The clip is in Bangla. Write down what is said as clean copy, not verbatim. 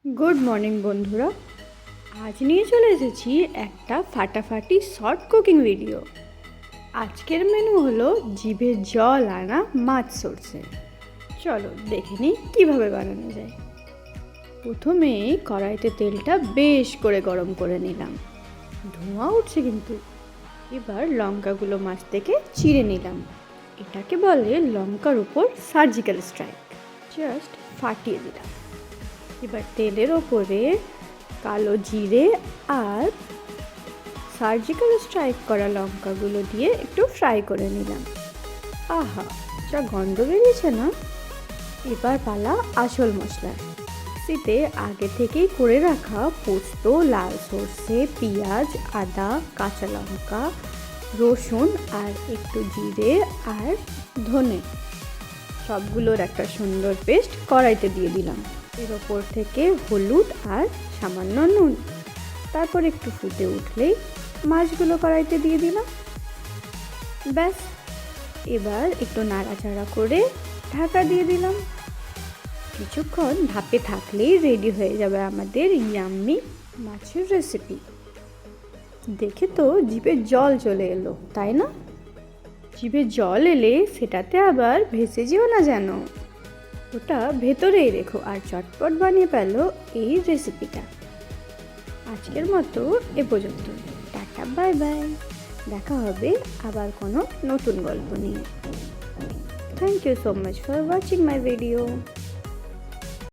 গুড মর্নিং বন্ধুরা, আজ নিয়ে চলে এসেছি একটা ফাটাফাটি শর্ট কুকিং ভিডিও। আজকের মেনু হলো জিভে জল আনা মাছ সর্ষে। চলো দেখে নিই কীভাবে বানানো যায়। প্রথমে কড়াইতে তেলটা বেশ করে গরম করে নিলাম, ধোঁয়া উঠছে কিন্তু। এবার লঙ্কাগুলো মাছ থেকে চিড়ে নিলাম, এটাকে বলে লঙ্কার উপর সার্জিক্যাল স্ট্রাইক। জাস্ট ফাটিয়ে দিলাম। এবার তেলের ওপরে কালো জিরে আর সার্জিক্যাল স্ট্রাইক করা লঙ্কাগুলো দিয়ে একটু ফ্রাই করে নিলাম। আহা, যা গন্ধ বেরিয়েছে না! এবার পালা আসল মশলা। শীতে আগে থেকেই করে রাখা পোস্ত, লাল সর্ষে, পেঁয়াজ, আদা, কাঁচা লঙ্কা, রসুন আর একটু জিরে আর ধনে, সবগুলোর একটা সুন্দর পেস্ট কড়াইতে দিয়ে দিলাম। এর ওপর থেকে হলুদ আর সামান্য নুন। তারপর একটু ফুটে উঠলেই মাছগুলো কড়াইতে দিয়ে দিলাম। ব্যাস, এবার একটু নাড়াচাড়া করে ঢাকা দিয়ে দিলাম। কিছুক্ষণ ভাপে থাকলেই রেডি হয়ে যাবে আমাদের ইয়াম্মি মাছের রেসিপি। দেখে তো জিভে জল চলে এলো, তাই না? জিভে জল এলে সেটাতে আবার ভেসে যেও না যেন, ওটা ভেতরেই রেখো আর চটপট বানিয়ে পেলো এই রেসিপিটা। আজকের মতো এ পর্যন্ত। Tata, bye bye. দেখা হবে আবার কোনো নতুন গল্প নিয়ে। Thank you so much for watching my video.